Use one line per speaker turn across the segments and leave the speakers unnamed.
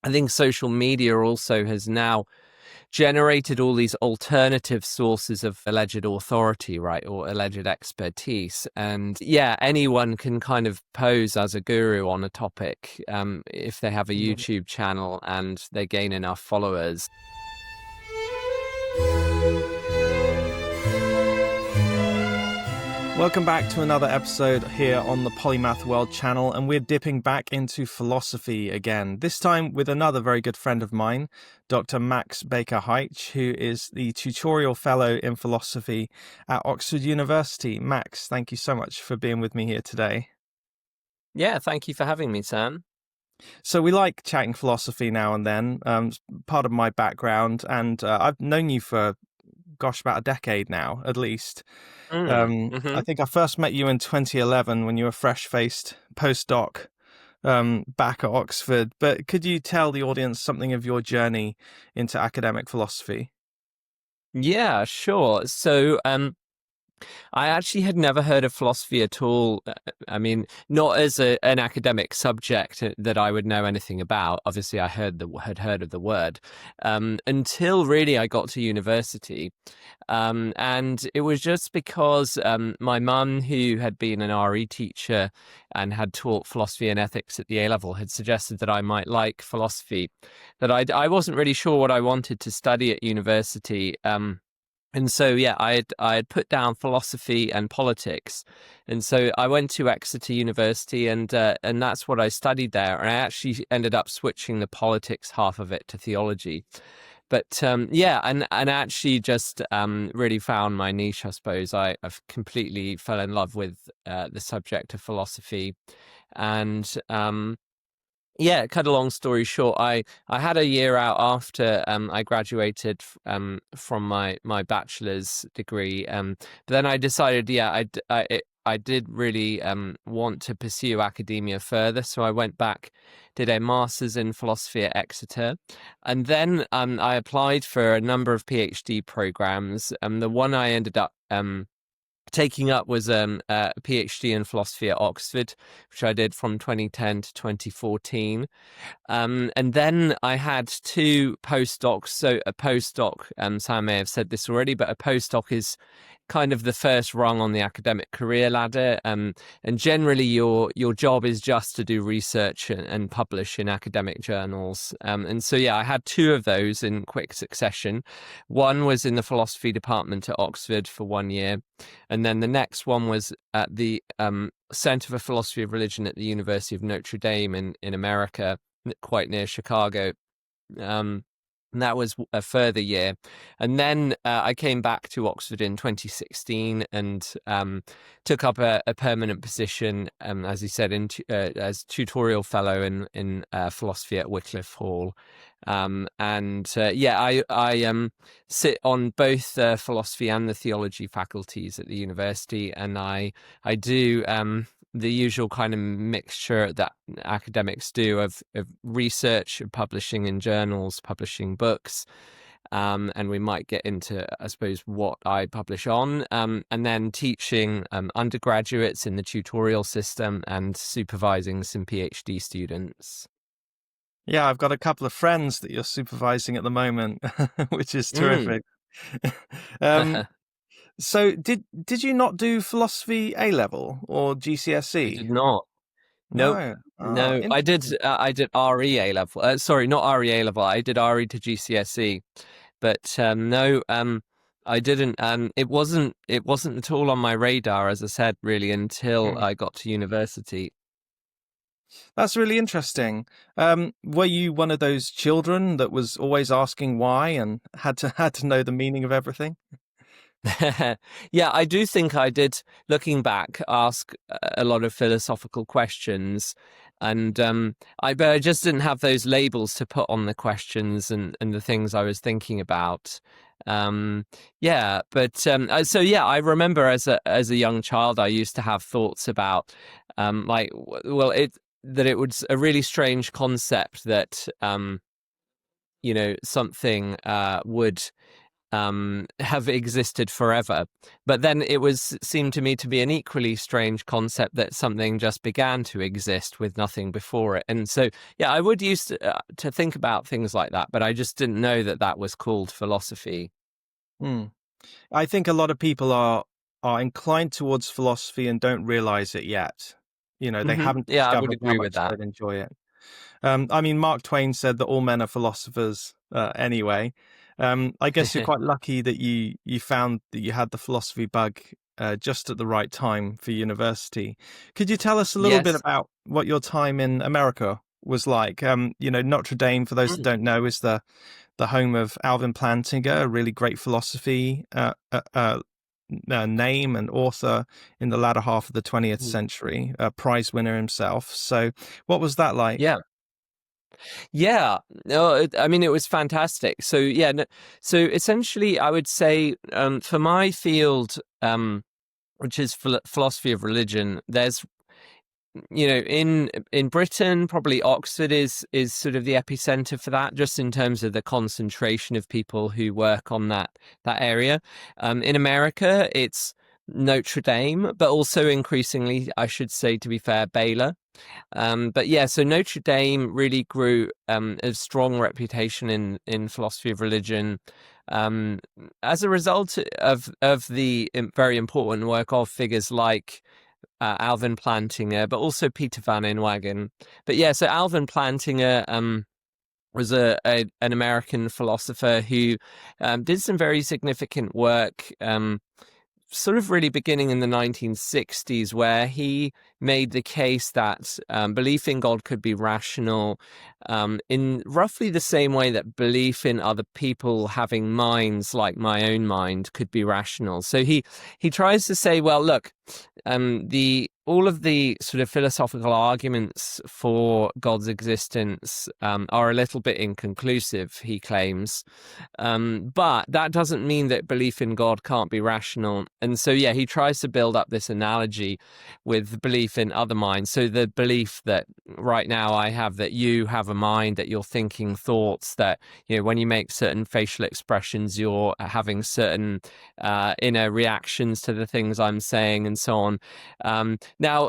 I think social media also has now generated all these alternative sources of alleged authority, right, or alleged expertise. And yeah, anyone can kind of pose as a guru on a topic if they have a YouTube channel and they gain enough followers.
Welcome back to another episode here on the Polymath World channel, and we're dipping back into philosophy again, this time with another very good friend of mine, Dr Max Baker-Hytch, who is the Tutorial Fellow in Philosophy at Oxford University. Max, thank you so much for being with me here today.
Yeah, thank you for having me, Sam.
So we like chatting philosophy now and then, part of my background, and I've known you for about a decade now, at least. I think I first met you in 2011 when you were fresh-faced postdoc back at Oxford. But could you tell the audience something of your journey into academic philosophy?
Yeah, sure. So I actually had never heard of philosophy at all. I mean, not as an academic subject that I would know anything about. Obviously, I had heard of the word until really I got to university. And it was just because my mum, who had been an RE teacher and had taught philosophy and ethics at the A-level, had suggested that I might like philosophy, that I wasn't really sure what I wanted to study at university. And so, yeah, I had put down philosophy and politics, and so I went to Exeter University, and that's what I studied there. And I actually ended up switching the politics half of it to theology, but yeah, and actually just really found my niche. I suppose I've completely fell in love with the subject of philosophy, and yeah, cut a long story short, I had a year out after I graduated from my bachelor's degree. But then I decided, yeah, I did really want to pursue academia further. So I went back, did a master's in philosophy at Exeter. And then I applied for a number of PhD programs. The one I ended up taking up was a PhD in philosophy at Oxford, which I did from 2010 to 2014. And then I had two postdocs. So a postdoc, Sam may have said this already, but a postdoc is kind of the first rung on the academic career ladder. And generally your job is just to do research and publish in academic journals. And so, yeah, I had two of those in quick succession. One was in the philosophy department at Oxford for 1 year. And then the next one was at the Center for Philosophy of Religion at the University of Notre Dame in America, quite near Chicago. And that was a further year. And then I came back to Oxford in 2016 and took up a permanent position, as you said, as tutorial fellow in philosophy at Wycliffe Hall. Yeah, I sit on both the philosophy and the theology faculties at the university, and I do the usual kind of mixture that academics do of research, publishing in journals, publishing books, and we might get into, I suppose, what I publish on, and then teaching undergraduates in the tutorial system and supervising some PhD students.
Yeah, I've got a couple of friends that you're supervising at the moment, which is terrific. So did you not do philosophy A-level or GCSE?
I did not.
No.
No. I did RE A-level. Sorry, not RE A-level. I did RE to GCSE, but no, I didn't. It wasn't at all on my radar, as I said, really, until I got to university.
That's really interesting. Were you one of those children that was always asking why and had to know the meaning of everything?
Yeah, I do think I did, looking back, ask a lot of philosophical questions, and I just didn't have those labels to put on the questions and the things I was thinking about. Yeah, but so yeah, I remember as a young child, I used to have thoughts about like, well, that it was a really strange concept that something would have existed forever. But then it seemed to me to be an equally strange concept that something just began to exist with nothing before it. And so, yeah, I would used to think about things like that, but I just didn't know that was called philosophy.
I think a lot of people are inclined towards philosophy and don't realize it yet. They haven't
Yeah, I would
discovered how
agree with
much
that.
they'd enjoy it. I mean, Mark Twain said that all men are philosophers anyway. I guess you're quite lucky that you found that you had the philosophy bug just at the right time for university. Could you tell us a little bit
Yes.
about what your time in America was like? Notre Dame, for those that don't know, is the home of Alvin Plantinga, a really great philosophy name and author in the latter half of the 20th century, a prize winner himself. So what was that like?
Yeah. No, I mean, it was fantastic. So, yeah. So essentially, I would say for my field, which is philosophy of religion, there's, in Britain, probably Oxford is sort of the epicenter for that, just in terms of the concentration of people who work on that area. In America, it's Notre Dame, but also increasingly, I should say, to be fair, Baylor. But yeah, so Notre Dame really grew a strong reputation in philosophy of religion as a result of the very important work of figures like Alvin Plantinga, but also Peter van Inwagen. But yeah, so Alvin Plantinga was an American philosopher who did some very significant work, sort of really beginning in the 1960s, where he made the case that belief in God could be rational in roughly the same way that belief in other people having minds like my own mind could be rational. So he tries to say, well, look, all of the sort of philosophical arguments for God's existence are a little bit inconclusive, he claims. But that doesn't mean that belief in God can't be rational. And so, yeah, he tries to build up this analogy with belief in other minds. So the belief that right now I have that you have a mind, that you're thinking thoughts, that, when you make certain facial expressions, you're having certain inner reactions to the things I'm saying and so on. Now,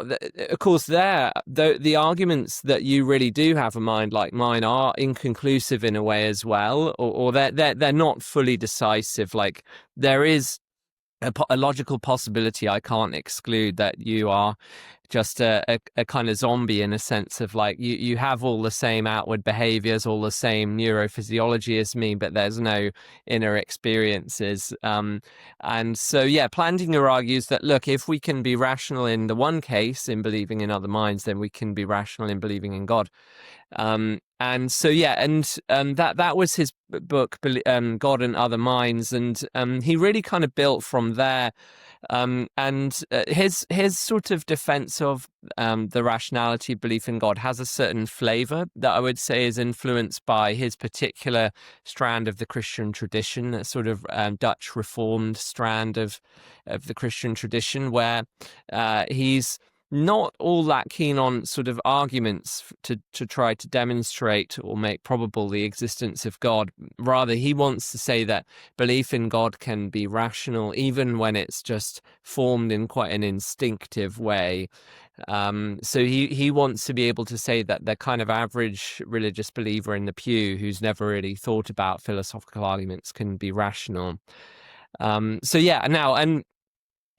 of course, the arguments that you really do have a mind like mine are inconclusive in a way as well, or they're not fully decisive. Like, there is a logical possibility I can't exclude that you are just a kind of zombie, in a sense of like you have all the same outward behaviors, all the same neurophysiology as me, but there's no inner experiences. And so, yeah, Plantinga argues that, look, if we can be rational in the one case, in believing in other minds, then we can be rational in believing in God. And so, yeah, and that was his book, God and Other Minds, and he really kind of built from there. And his sort of defense of the rationality of belief in God has a certain flavor that I would say is influenced by his particular strand of the Christian tradition, a sort of Dutch Reformed strand of the Christian tradition, where he's not all that keen on sort of arguments to try to demonstrate or make probable the existence of God. Rather, he wants to say that belief in God can be rational, even when it's just formed in quite an instinctive way. So he wants to be able to say that the kind of average religious believer in the pew who's never really thought about philosophical arguments can be rational. So yeah, now, and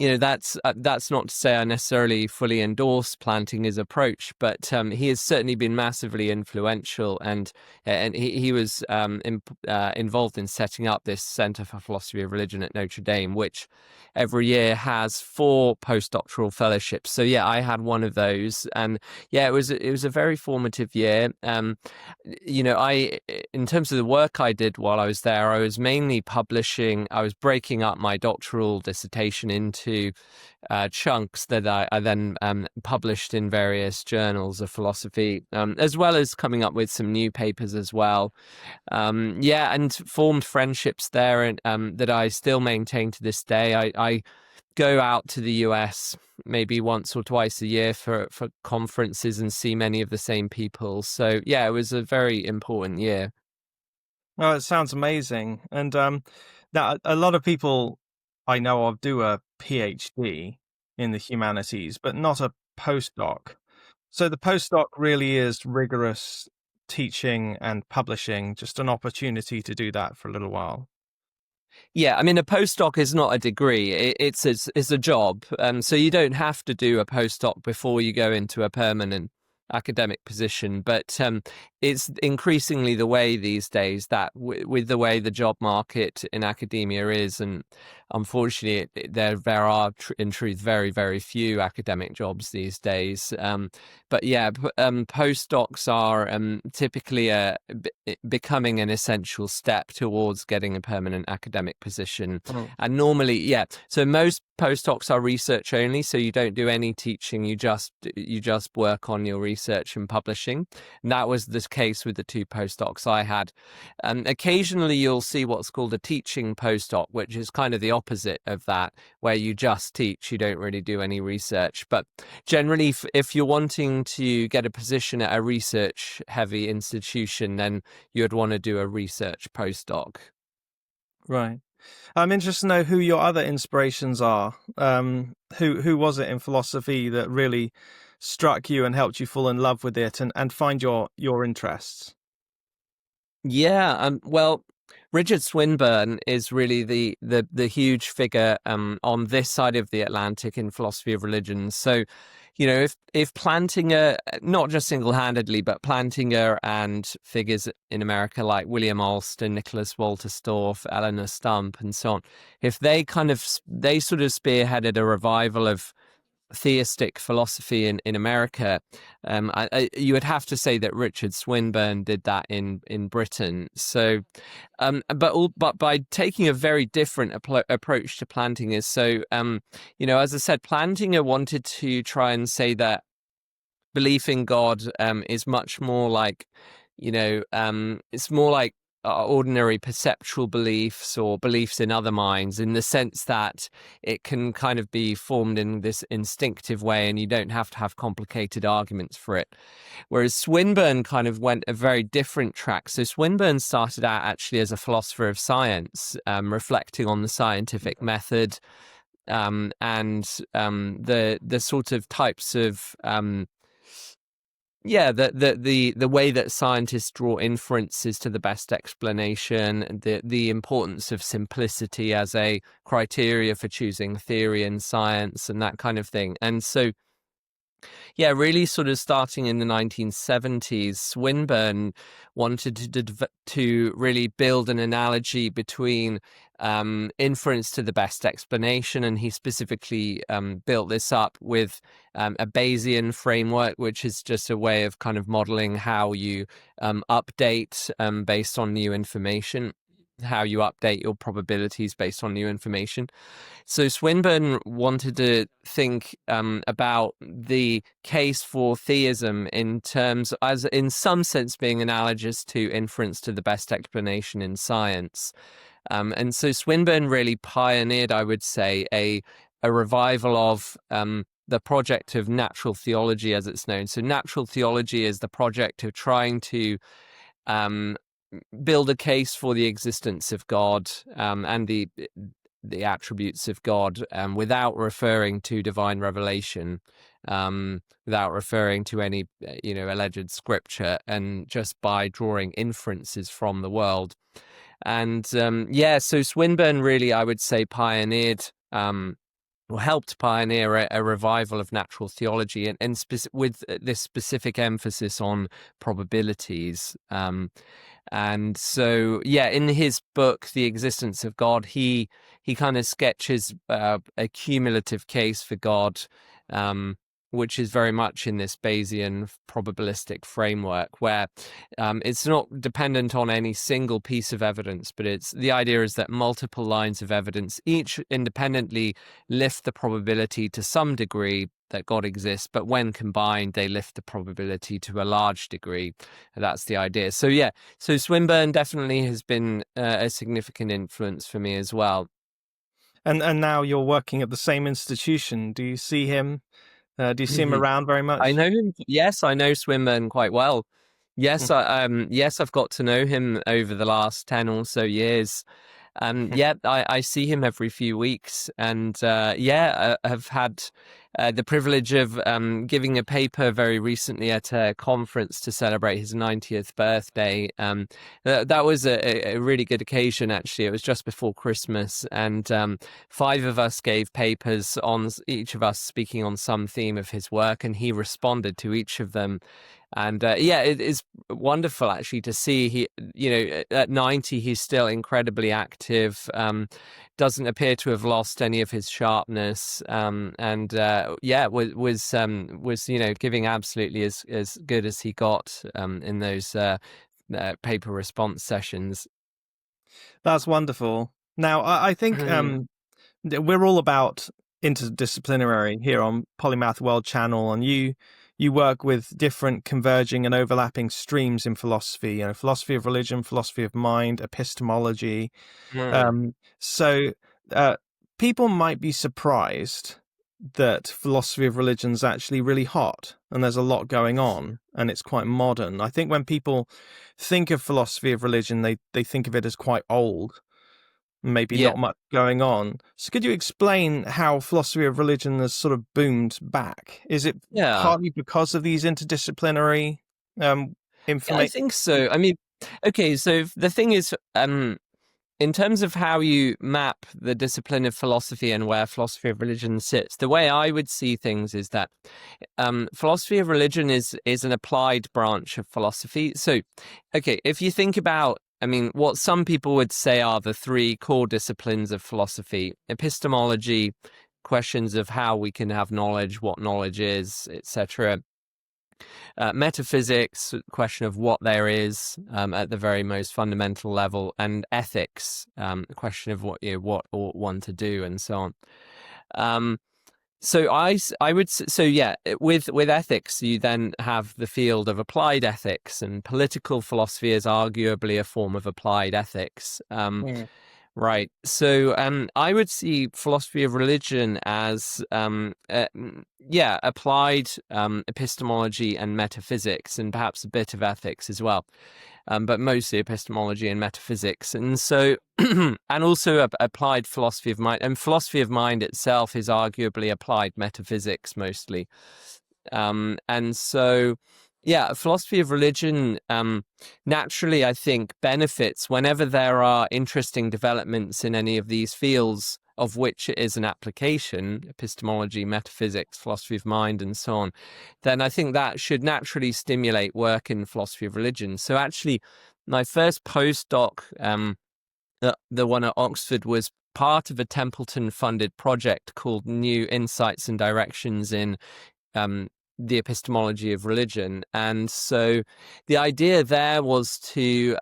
that's not to say I necessarily fully endorse Plantinga's approach, but he has certainly been massively influential, and he was involved in setting up this Center for Philosophy of Religion at Notre Dame, which every year has 4 postdoctoral fellowships. So yeah, I had one of those, and yeah, it was a very formative year. I, in terms of the work I did while I was there, I was mainly publishing. I was breaking up my doctoral dissertation into chunks that I then published in various journals of philosophy, as well as coming up with some new papers as well. And formed friendships there, and that I still maintain to this day. I go out to the US maybe once or twice a year for conferences and see many of the same people. So yeah, it was a very important year.
Well, it sounds amazing. And Now, a lot of people I know of do a PhD in the humanities, but not a postdoc. So the postdoc really is rigorous teaching and publishing, just an opportunity to do that for a little while.
Yeah, I mean, a postdoc is not a degree; it's a job. So you don't have to do a postdoc before you go into a permanent academic position. But it's increasingly the way these days that with the way the job market in academia is, and unfortunately, there are in truth very, very few academic jobs these days. But yeah, postdocs are typically becoming an essential step towards getting a permanent academic position. And normally, yeah, so most postdocs are research only, so you don't do any teaching, you just work on your research and publishing. And that was the case with the two postdocs I had. Occasionally you'll see what's called a teaching postdoc, which is kind of the opposite of that, where you just teach, you don't really do any research. But generally, if you're wanting to get a position at a research heavy institution, then you'd want to do a research postdoc.
Right. I'm interested to know who your other inspirations are. Who was it in philosophy that really struck you and helped you fall in love with it and find your interests?
Yeah, well, Richard Swinburne is really the huge figure on this side of the Atlantic in philosophy of religion. So, if Plantinga, not just single-handedly, but Plantinga and figures in America like William Alston, Nicholas Wolterstorff, Eleanor Stump, and so on, if they sort of spearheaded a revival of theistic philosophy in America, you would have to say that Richard Swinburne did that in Britain. So, but by taking a very different approach to Plantinga. So, as I said, Plantinga wanted to try and say that belief in God is much more like, it's more like ordinary perceptual beliefs or beliefs in other minds, in the sense that it can kind of be formed in this instinctive way and you don't have to have complicated arguments for it. Whereas Swinburne kind of went a very different track. So Swinburne started out actually as a philosopher of science, reflecting on the scientific method and the sort of types of the way that scientists draw inferences to the best explanation, the importance of simplicity as a criteria for choosing theory in science and that kind of thing. And so, yeah, really sort of starting in the 1970s, Swinburne wanted to really build an analogy between inference to the best explanation, and he specifically built this up with a Bayesian framework, which is just a way of kind of modeling how you update based on new information, how you update your probabilities based on new information. So Swinburne wanted to think about the case for theism in terms, as in some sense being analogous to inference to the best explanation in science. And so Swinburne really pioneered, I would say, a revival of the project of natural theology, as it's known. So natural theology is the project of trying to build a case for the existence of God and the attributes of God without referring to divine revelation, without referring to any alleged scripture, and just by drawing inferences from the world. And so Swinburne really, I would say, pioneered or helped pioneer a revival of natural theology, and with this specific emphasis on probabilities. And so, in his book, The Existence of God, he kind of sketches a cumulative case for God, which is very much in this Bayesian probabilistic framework, where it's not dependent on any single piece of evidence, but the idea is that multiple lines of evidence, each independently, lift the probability to some degree that God exists, but when combined, they lift the probability to a large degree. That's the idea. So so Swinburne definitely has been a significant influence for me as well.
And now you're working at the same institution. Do you see him? Do you see him around very much?
I know him. Yes, I know Swinburne quite well. Yes, I've got to know him over the last 10 or so years. Yeah, I see him every few weeks, and have had the privilege of giving a paper very recently at a conference to celebrate his 90th birthday. That was a really good occasion, actually. It was just before Christmas, and 5 of us gave papers, on each of us speaking on some theme of his work, and he responded to each of them. And it is wonderful, actually, to see at 90 he's still incredibly active, doesn't appear to have lost any of his sharpness, was giving absolutely as good as he got in those paper response sessions.
That's wonderful. Now, I think we're all about interdisciplinary here on Polymath World channel, and you work with different converging and overlapping streams in philosophy, philosophy of religion, philosophy of mind, epistemology. So people might be surprised that philosophy of religion is actually really hot and there's a lot going on and it's quite modern. I think when people think of philosophy of religion, they think of it as quite old, maybe not much going on. So could you explain how philosophy of religion has sort of boomed back? Is it partly because of these interdisciplinary information?
I think so. I mean, okay, so the thing is, in terms of how you map the discipline of philosophy and where philosophy of religion sits, the way I would see things is that philosophy of religion is an applied branch of philosophy. So, okay, if you think about, what some people would say are the 3 core disciplines of philosophy: epistemology, questions of how we can have knowledge, what knowledge is, etc. Metaphysics, question of what there is at the very most fundamental level, and ethics, question of what ought one to do, and so on. With ethics, you then have the field of applied ethics, and political philosophy is arguably a form of applied ethics. Right. So I would see philosophy of religion as applied epistemology and metaphysics, and perhaps a bit of ethics as well, but mostly epistemology and metaphysics. And so and also applied philosophy of mind, and philosophy of mind itself is arguably applied metaphysics mostly. And so philosophy of religion naturally, I think, benefits whenever there are interesting developments in any of these fields of which it is an application: epistemology, metaphysics, philosophy of mind, and so on. Then I think that should naturally stimulate work in philosophy of religion. So actually, my first postdoc, the one at Oxford, was part of a Templeton-funded project called New Insights and Directions in the epistemology of religion. And so the idea there was to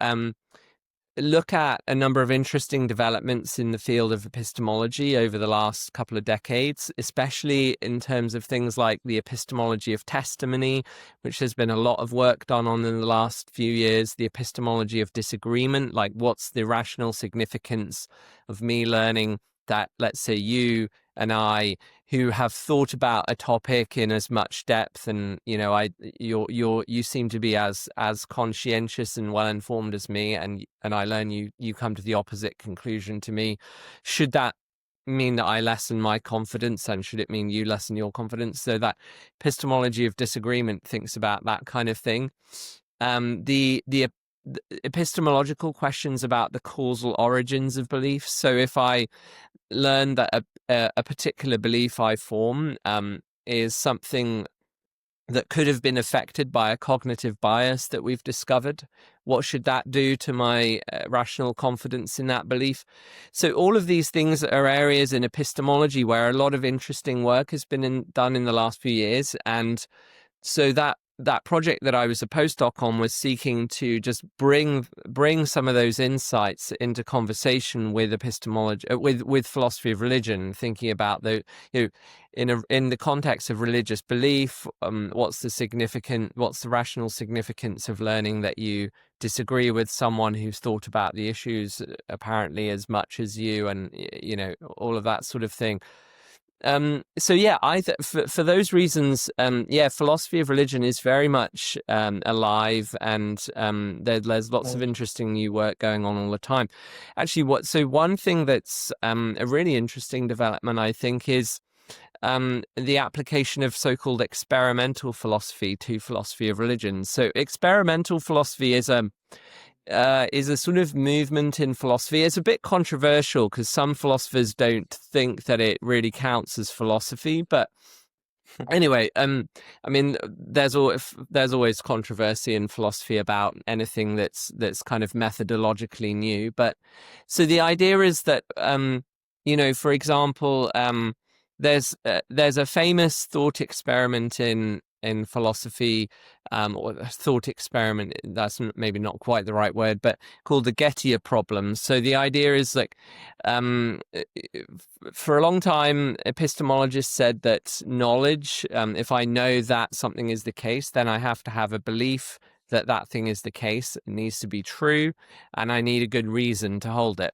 look at a number of interesting developments in the field of epistemology over the last couple of decades, especially in terms of things like the epistemology of testimony, which has been a lot of work done on in the last few years, the epistemology of disagreement, like what's the rational significance of me learning that, let's say, you and I, who have thought about a topic in as much depth, and you seem to be as conscientious and well informed as me, and I learn you come to the opposite conclusion to me. Should that mean that I lessen my confidence, and should it mean you lessen your confidence? So that epistemology of disagreement thinks about that kind of thing. The epistemological questions about the causal origins of beliefs. So if I learn that a particular belief I form is something that could have been affected by a cognitive bias that we've discovered, what should that do to my rational confidence in that belief? So all of these things are areas in epistemology where a lot of interesting work has been done in the last few years. And so that project that I was a postdoc on was seeking to just bring some of those insights into conversation with epistemology, with philosophy of religion, thinking about in the context of religious belief, what's the rational significance of learning that you disagree with someone who's thought about the issues apparently as much as you, and all of that sort of thing. So yeah, for those reasons, philosophy of religion is very much alive, and there's lots of interesting new work going on all the time. Actually, one thing that's a really interesting development, I think, is the application of so-called experimental philosophy to philosophy of religion. So experimental philosophy is a sort of movement in philosophy. It's a bit controversial because some philosophers don't think that it really counts as philosophy. But anyway, I mean, there's always controversy in philosophy about anything that's kind of methodologically new. But so the idea is that, for example, there's a famous thought experiment in philosophy, or a thought experiment, that's maybe not quite the right word, but called the Gettier problem. So the idea is like, for a long time, epistemologists said that knowledge, if I know that something is the case, then I have to have a belief that that thing is the case. It needs to be true, and I need a good reason to hold it.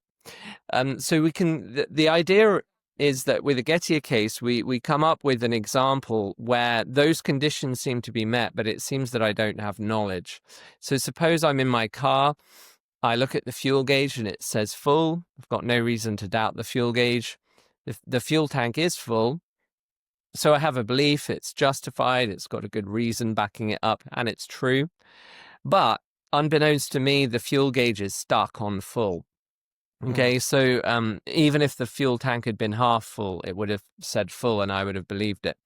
So the idea is that with the Gettier case, we come up with an example where those conditions seem to be met, but it seems that I don't have knowledge. So suppose I'm in my car, I look at the fuel gauge and it says full. I've got no reason to doubt the fuel gauge. The fuel tank is full. So I have a belief, it's justified, it's got a good reason backing it up, and it's true. But unbeknownst to me, the fuel gauge is stuck on full. Okay, so even if the fuel tank had been half full, it would have said full and I would have believed it.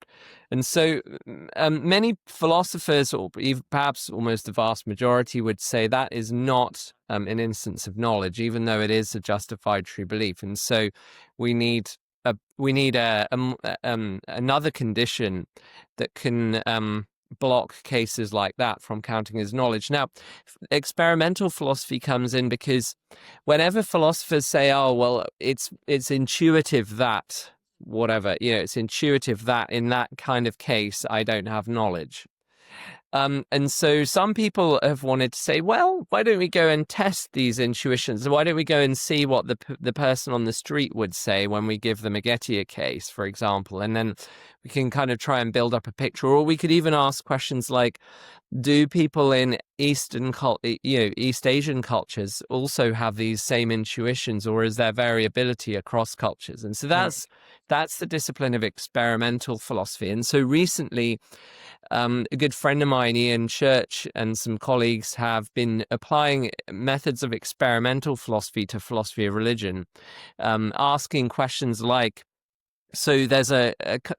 And so many philosophers, or even perhaps almost the vast majority, would say that is not an instance of knowledge, even though it is a justified true belief. And so we need another condition that can block cases like that from counting as knowledge. Now, experimental philosophy comes in because whenever philosophers say, oh, well, it's intuitive that whatever, it's intuitive that in that kind of case, I don't have knowledge. And so some people have wanted to say, well, why don't we go and test these intuitions? Why don't we go and see what the person on the street would say when we give them a Gettier case, for example, and then we can kind of try and build up a picture. Or we could even ask questions like, do people in East Asian cultures also have these same intuitions, or is there variability across cultures? And so that's the discipline of experimental philosophy. And so recently, a good friend of mine, Ian Church, and some colleagues have been applying methods of experimental philosophy to philosophy of religion, asking questions like, so there's a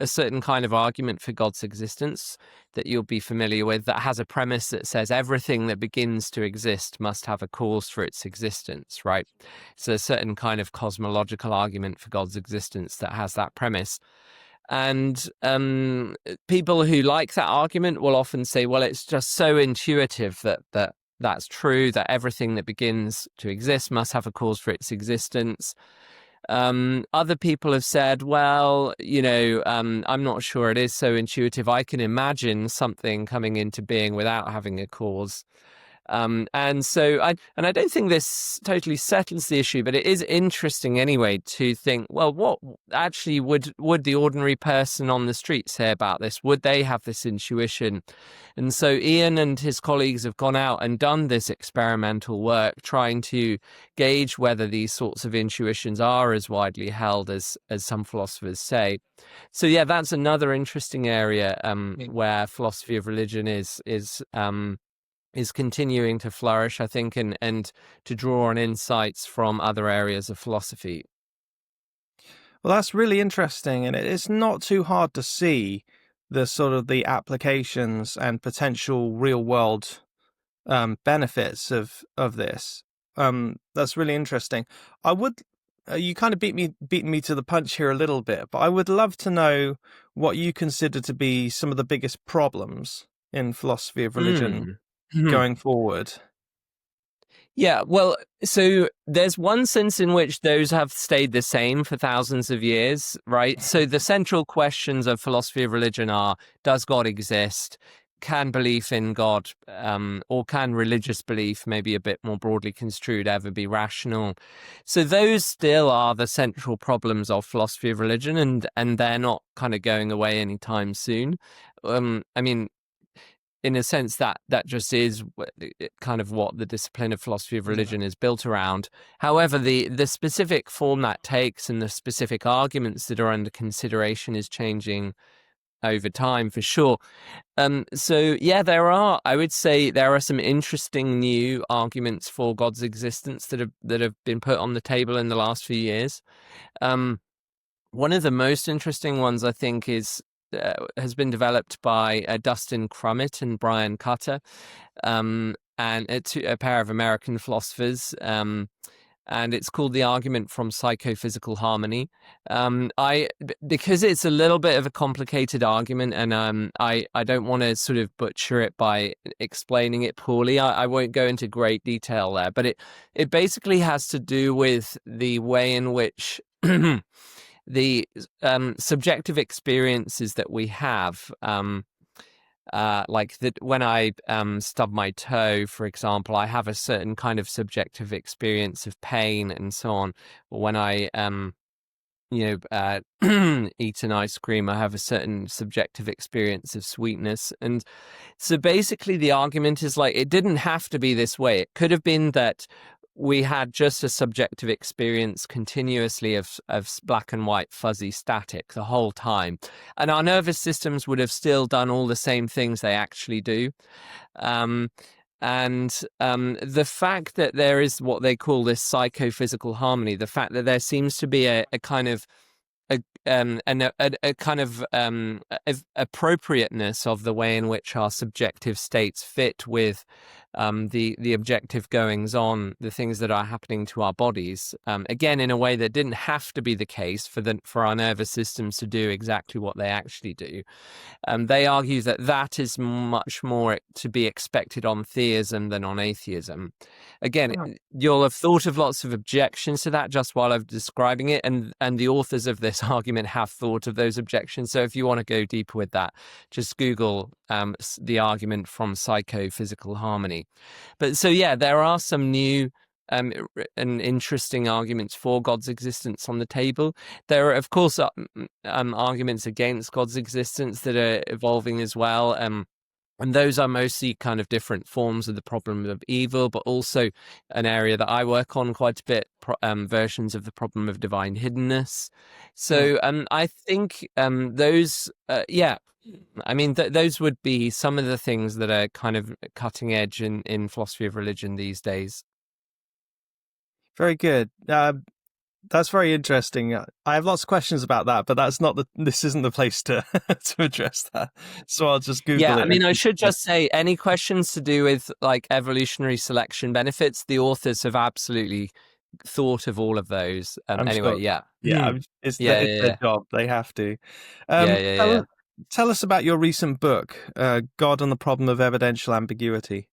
certain kind of argument for God's existence that you'll be familiar with that has a premise that says everything that begins to exist must have a cause for its existence, right? So a certain kind of cosmological argument for God's existence that has that premise. And people who like that argument will often say, well, it's just so intuitive that's true, that everything that begins to exist must have a cause for its existence. Other people have said, well, I'm not sure it is so intuitive. I can imagine something coming into being without having a cause. And so I don't think this totally settles the issue, but it is interesting anyway to think, well, what actually would the ordinary person on the street say about this? Would they have this intuition? And so Ian and his colleagues have gone out and done this experimental work, trying to gauge whether these sorts of intuitions are as widely held as some philosophers say. So yeah, that's another interesting area where philosophy of religion is continuing to flourish, I think, and to draw on insights from other areas of philosophy.
Well, that's really interesting, and it's not too hard to see the applications and potential real world benefits of this. That's really interesting. I would you kind of beaten me to the punch here a little bit, but I would love to know what you consider to be some of the biggest problems in philosophy of religion going forward.
Yeah, well, so there's one sense in which those have stayed the same for thousands of years, right? So the central questions of philosophy of religion are, does God exist? can belief in God, or can religious belief, maybe a bit more broadly construed, ever be rational? So those still are the central problems of philosophy of religion, and they're not kind of going away anytime soon. I mean, in a sense, that just is kind of what the discipline of philosophy of religion is built around. However, the specific form that takes and the specific arguments that are under consideration is changing over time, for sure. So yeah, I would say there are some interesting new arguments for God's existence that have been put on the table in the last few years. One of the most interesting ones, I think, has been developed by Dustin Crummett and Brian Cutter, and a pair of American philosophers. And it's called The Argument from Psychophysical Harmony. Because it's a little bit of a complicated argument, and I don't want to sort of butcher it by explaining it poorly. I won't go into great detail there, but it basically has to do with the way in which the subjective experiences that we have, like that when I stub my toe, for example, I have a certain kind of subjective experience of pain and so on. Or when I eat an ice cream, I have a certain subjective experience of sweetness. And so basically the argument is like, it didn't have to be this way. It could have been that we had just a subjective experience continuously of black and white, fuzzy, static the whole time. And our nervous systems would have still done all the same things they actually do. The fact that there is what they call this psychophysical harmony, the fact that there seems to be a kind of a kind of appropriateness of the way in which our subjective states fit with the objective goings on, the things that are happening to our bodies. Again, in a way that didn't have to be the case for our nervous systems to do exactly what they actually do. They argue that is much more to be expected on theism than on atheism. Again, you'll have thought of lots of objections to that just while I'm describing it, and the authors of this argument have thought of those objections. So if you want to go deeper with that, just Google the argument from psychophysical harmony. But so yeah, there are some new and interesting arguments for God's existence on the table. There are, of course, arguments against God's existence that are evolving as well. And those are mostly kind of different forms of the problem of evil, but also an area that I work on quite a bit, versions of the problem of divine hiddenness. So I think those, I mean, those would be some of the things that are kind of cutting edge in philosophy of religion these days.
Very good. That's very interesting. I have lots of questions about that, but this isn't the place to to address that. So I'll just Google it.
Yeah, I mean, I should just say, any questions to do with like evolutionary selection benefits, the authors have absolutely thought of all of those. Anyway, sure.
Yeah. It's their job. They have to. Tell us about your recent book, God and the Problem of Evidential Ambiguity.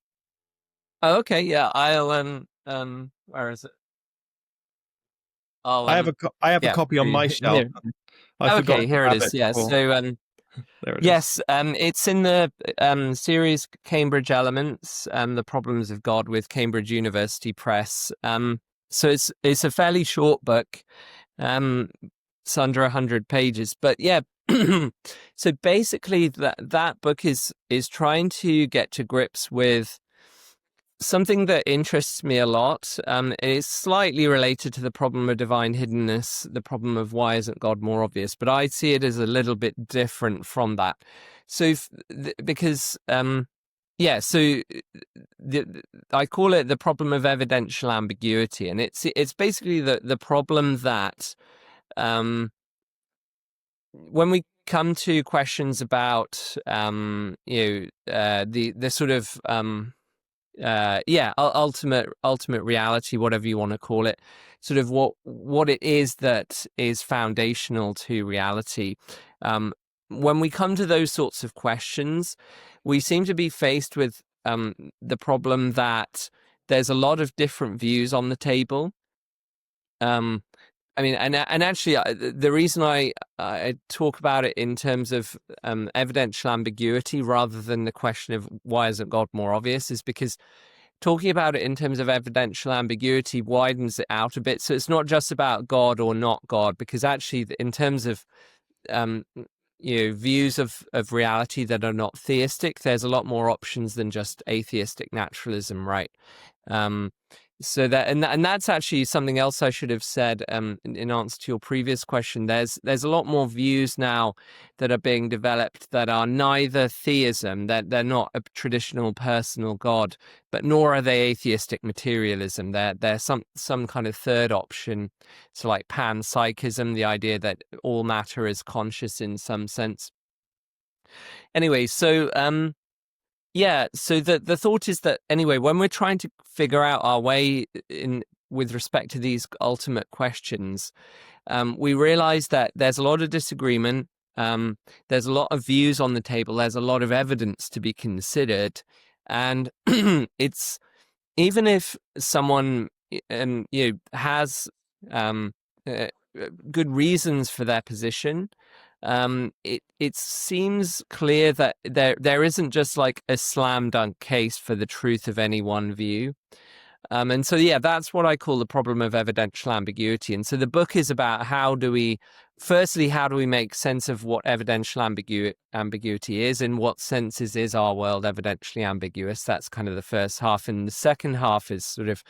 Oh, okay. Yeah, I'll where is it?
I have a copy on my shelf.
Okay, here it is. Yeah. So there it is. It's in the series Cambridge Elements, the Problems of God with Cambridge University Press. So it's a fairly short book. It's under 100 pages, but yeah. So basically, that book is trying to get to grips with something that interests me a lot. It is slightly related to the problem of divine hiddenness, the problem of why isn't God more obvious, but I see it as a little bit different from that. So because I call it the problem of evidential ambiguity, and it's basically the problem that when we come to questions about the sort of ultimate reality, whatever you want to call it, sort of what it is that is foundational to reality. When we come to those sorts of questions, we seem to be faced with the problem that there's a lot of different views on the table. I mean, and actually, the reason I talk about it in terms of evidential ambiguity rather than the question of why isn't God more obvious is because talking about it in terms of evidential ambiguity widens it out a bit. So it's not just about God or not God, because actually, in terms of views of reality that are not theistic, there's a lot more options than just atheistic naturalism, right? So that and that's actually something else I should have said in answer to your previous question. There's a lot more views now that are being developed that are neither theism, that they're not a traditional personal God, but nor are they atheistic materialism. They're some kind of third option. So like panpsychism, the idea that all matter is conscious in some sense. Anyway, so yeah, so the thought is that anyway, when we're trying to figure out our way in with respect to these ultimate questions, we realize that there's a lot of disagreement. There's a lot of views on the table. There's a lot of evidence to be considered, and it's even if someone has good reasons for their position. It seems clear that there isn't just like a slam dunk case for the truth of any one view. And so, yeah, that's what I call the problem of evidential ambiguity. And so the book is about how do we make sense of what evidential ambiguity is? In what senses is our world evidentially ambiguous? That's kind of the first half. And the second half is sort of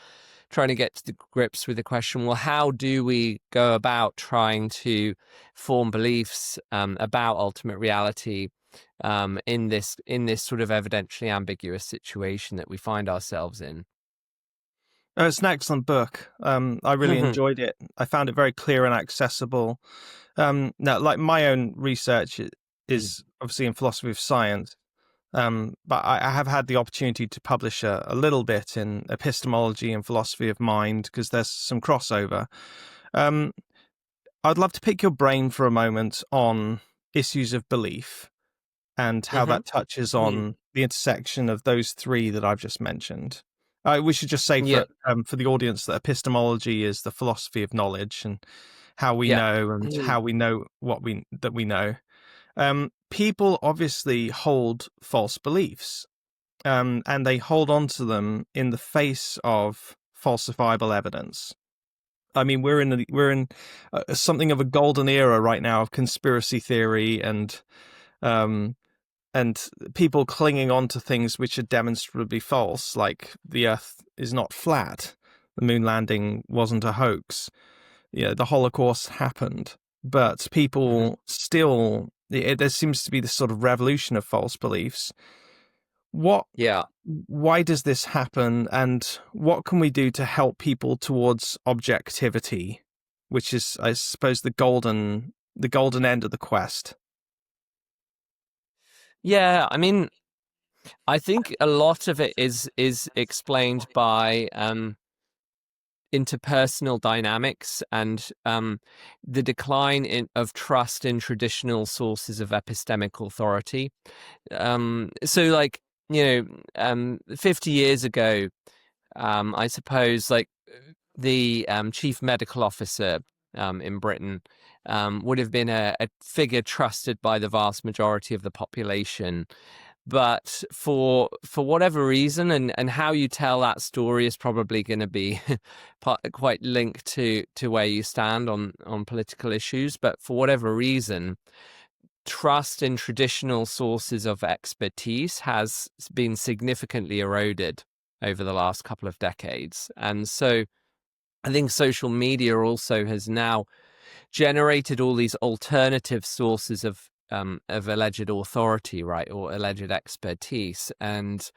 trying to get to the grips with the question, well, how do we go about trying to form beliefs about ultimate reality in this sort of evidentially ambiguous situation that we find ourselves in?
It's an excellent book. I really enjoyed it. I found it very clear and accessible. Now, like my own research is obviously in philosophy of science, but I have had the opportunity to publish a little bit in epistemology and philosophy of mind because there's some crossover. I'd love to pick your brain for a moment on issues of belief and how that touches on the intersection of those three that I've just mentioned. We should just say for the audience that epistemology is the philosophy of knowledge and how we know and how we know what we know. People obviously hold false beliefs, and they hold on to them in the face of falsifiable evidence. I mean, we're in something of a golden era right now of conspiracy theory and people clinging on to things which are demonstrably false, like the Earth is not flat, the moon landing wasn't a hoax, the Holocaust happened, but people still, there seems to be this sort of revolution of false beliefs. Why does this happen, and what can we do to help people towards objectivity, which is, I suppose, the golden end of the quest?
Yeah, I mean, I think a lot of it is explained by interpersonal dynamics and the decline of trust in traditional sources of epistemic authority. So, like, 50 years ago, I suppose, like, the chief medical officer in Britain would have been a figure trusted by the vast majority of the population. But for whatever reason, and how you tell that story is probably going to be quite linked to where you stand on political issues. But for whatever reason, trust in traditional sources of expertise has been significantly eroded over the last couple of decades. And so I think social media also has now generated all these alternative sources of alleged authority, right, or alleged expertise, and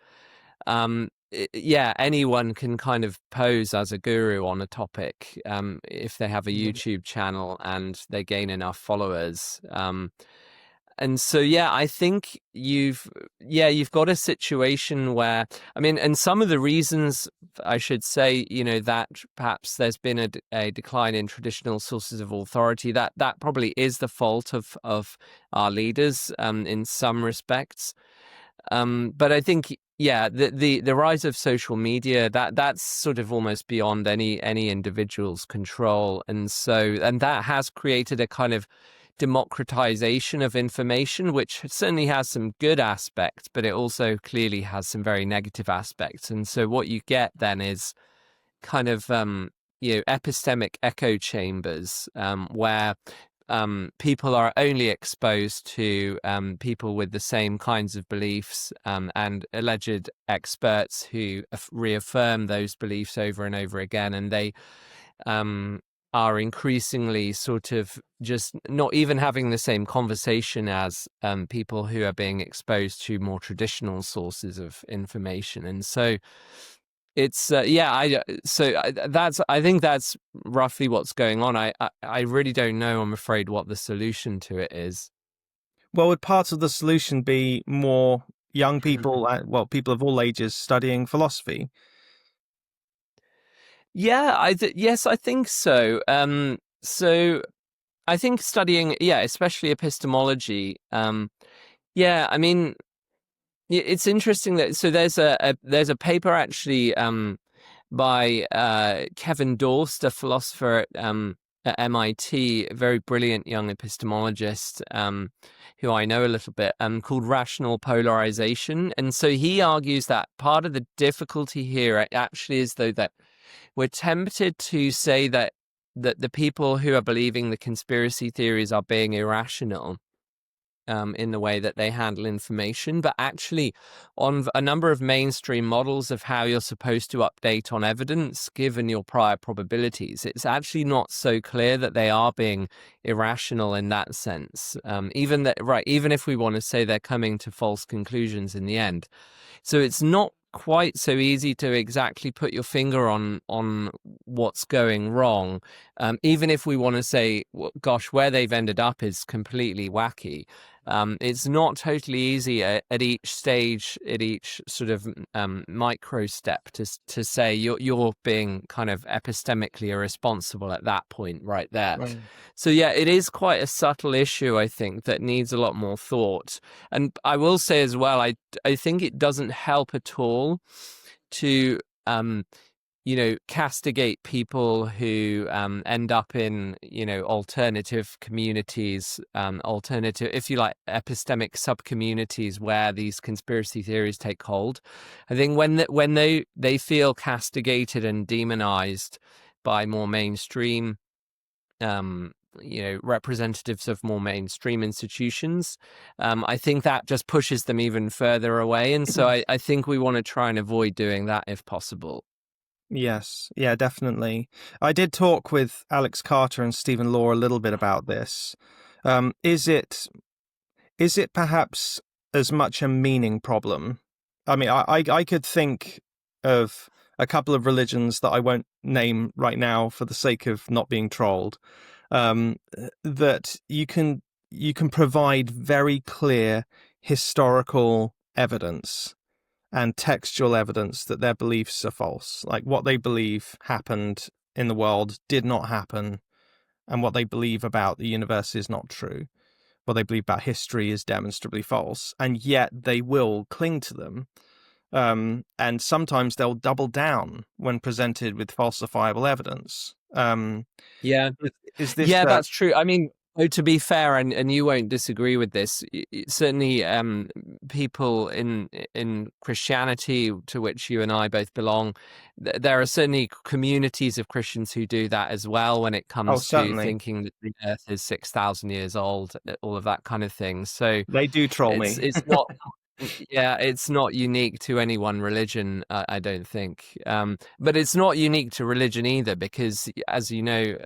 anyone can kind of pose as a guru on a topic if they have a YouTube channel and they gain enough followers. And so, I think you've got a situation where, I mean, and some of the reasons, I should say, that perhaps there's been a decline in traditional sources of authority, that probably is the fault of our leaders in some respects. But I think the rise of social media, that's sort of almost beyond any individual's control, and that has created a kind of democratization of information, which certainly has some good aspects, but it also clearly has some very negative aspects. And so what you get then is kind of epistemic echo chambers, where people are only exposed to people with the same kinds of beliefs, and alleged experts who reaffirm those beliefs over and over again, and they are increasingly sort of just not even having the same conversation as people who are being exposed to more traditional sources of information. And so it's I think that's roughly what's going on. I really don't know, I'm afraid, what the solution to it is.
Well, would part of the solution be more young people, people of all ages studying philosophy?
Yeah, yes, I think so. So I think studying, especially epistemology. I mean, it's interesting that there's a paper actually by Kevin Dorst, a philosopher at MIT, a very brilliant young epistemologist who I know a little bit, called Rational Polarization. And so he argues that part of the difficulty here actually is, though, that we're tempted to say that the people who are believing the conspiracy theories are being irrational in the way that they handle information, but actually on a number of mainstream models of how you're supposed to update on evidence given your prior probabilities, it's actually not so clear that they are being irrational in that sense, even if we want to say they're coming to false conclusions in the end. So it's not quite so easy to exactly put your finger on what's going wrong, even if we want to say, well, gosh, where they've ended up is completely wacky. It's not totally easy at each stage, at each sort of micro step, to say you're being kind of epistemically irresponsible at that point right there. Right. So it is quite a subtle issue, I think, that needs a lot more thought. And I will say as well, I think it doesn't help at all to castigate people who end up in, alternative communities, alternative, if you like, epistemic sub-communities where these conspiracy theories take hold. I think when they feel castigated and demonized by more mainstream, representatives of more mainstream institutions, I think that just pushes them even further away. And so I think we want to try and avoid doing that if possible.
Yes, yeah, definitely. I did talk with Alex Carter and Stephen Law a little bit about this. Is it perhaps as much a meaning problem? I mean, I could think of a couple of religions that I won't name right now for the sake of not being trolled, that you can provide very clear historical evidence and textual evidence that their beliefs are false. Like what they believe happened in the world did not happen, and what they believe about the universe is not true. What they believe about history is demonstrably false, and yet they will cling to them. And sometimes they'll double down when presented with falsifiable evidence. Is this?
Yeah, that's true. I mean, to be fair, and you won't disagree with this, certainly people in Christianity, to which you and I both belong, there are certainly communities of Christians who do that as well when it comes to thinking that the earth is 6,000 years old, all of that kind of thing. So
they do troll me.
It's not... Yeah, it's not unique to any one religion, I don't think. But it's not unique to religion either, because, as you know,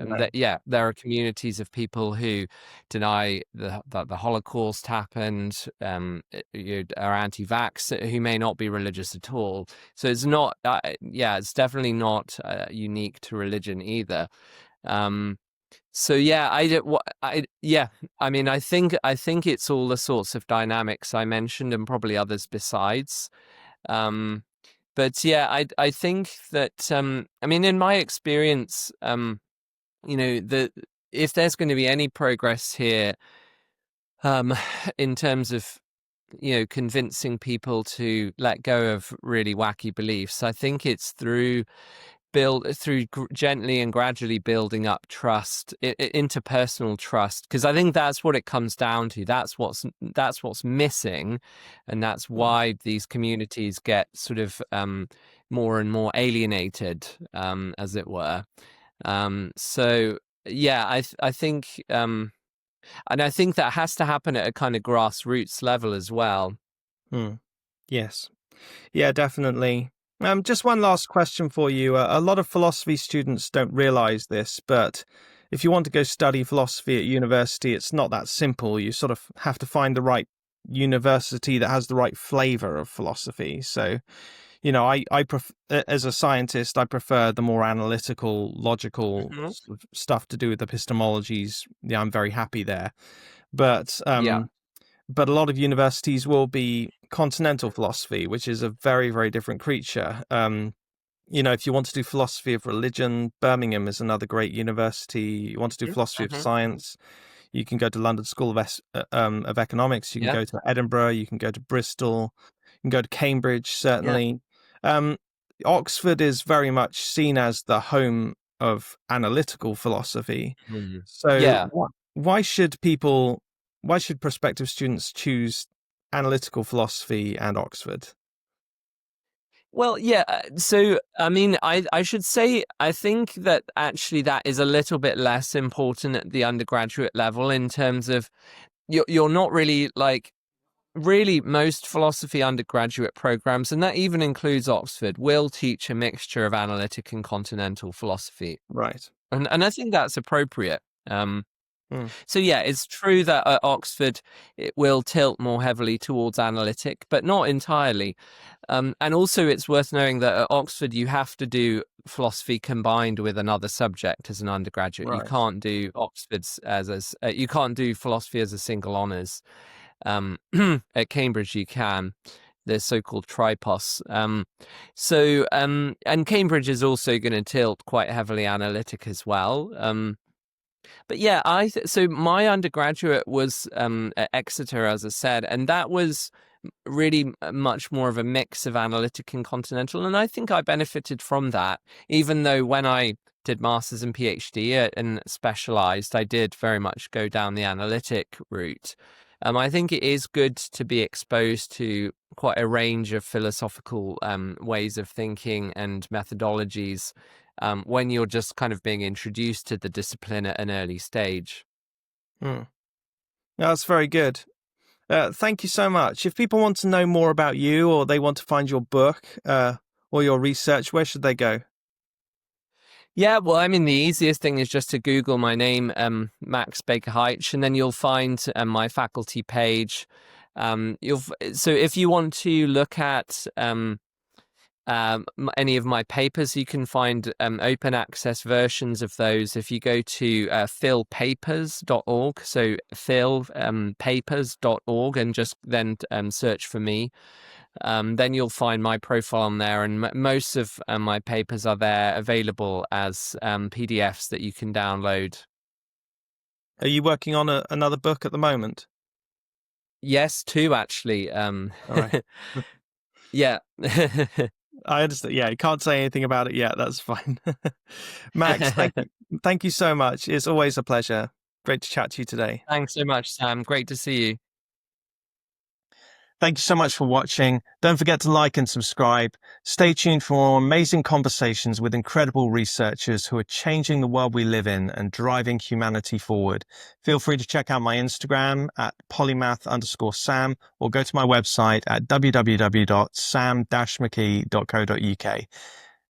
there are communities of people who deny that the Holocaust happened, are anti-vax, who may not be religious at all. So it's not, it's definitely not unique to religion either. So I mean, I think it's all the sorts of dynamics I mentioned, and probably others besides. But I think that I mean, in my experience, if there's going to be any progress here, in terms of convincing people to let go of really wacky beliefs. I think it's through gently and gradually building up trust, interpersonal trust, because I think that's what it comes down to. That's what's missing, and that's why these communities get sort of more and more alienated, as it were. So yeah, I think, and I think that has to happen at a kind of grassroots level as well.
Yes, yeah, definitely. Just one last question for you. A lot of philosophy students don't realize this, but if you want to go study philosophy at university, it's not that simple. You sort of have to find the right university that has the right flavor of philosophy. So, I as a scientist, I prefer the more analytical, logical sort of stuff to do with epistemologies. Yeah, I'm very happy there. But but a lot of universities will be continental philosophy, which is a very, very different creature. If you want to do philosophy of religion, Birmingham is another great university. You want to do philosophy of science, you can go to London School of Economics. You can go to Edinburgh. You can go to Bristol. You can go to Cambridge, certainly. Oxford is very much seen as the home of analytical philosophy. So why should prospective students choose analytical philosophy and Oxford?
Well, yeah. So, I mean, I should say, I think that actually that is a little bit less important at the undergraduate level, in terms of you're not really really most philosophy undergraduate programs, and that even includes Oxford, will teach a mixture of analytic and continental philosophy.
Right.
And I think that's appropriate. So yeah, it's true that at Oxford it will tilt more heavily towards analytic, but not entirely. And also it's worth knowing that at Oxford you have to do philosophy combined with another subject as an undergraduate.
Right.
You can't do Oxford's you can't do philosophy as a single honours. At Cambridge you can. The so-called tripos. And Cambridge is also going to tilt quite heavily analytic as well. But yeah, so my undergraduate was at Exeter, as I said, and that was really much more of a mix of analytic and continental, and I think I benefited from that, even though when I did masters and PhD and specialised, I did very much go down the analytic route. I think it is good to be exposed to quite a range of philosophical ways of thinking and methodologies when you're just kind of being introduced to the discipline at an early stage.
That's very good. Thank you so much. If people want to know more about you, or they want to find your book or your research, where should they go?
Yeah, well, I mean, the easiest thing is just to Google my name, Max Baker-Hytch, and then you'll find my faculty page. So if you want to look at any of my papers, you can find open access versions of those if you go to philpapers.org. So philpapers.org, and just then search for me. Then you'll find my profile on there, and most of my papers are there available as PDFs that you can download.
Are you working on another book at the moment?
Yes, two actually.
All right.
Yeah.
I understand. Yeah, you can't say anything about it yet. That's fine. Max, thank you so much. It's always a pleasure. Great to chat to you today.
Thanks so much, Sam. Great to see you.
Thank you so much for watching. Don't forget to like and subscribe. Stay tuned for more amazing conversations with incredible researchers who are changing the world we live in and driving humanity forward. Feel free to check out my Instagram at polymath_Sam, or go to my website at www.sam-mckee.co.uk.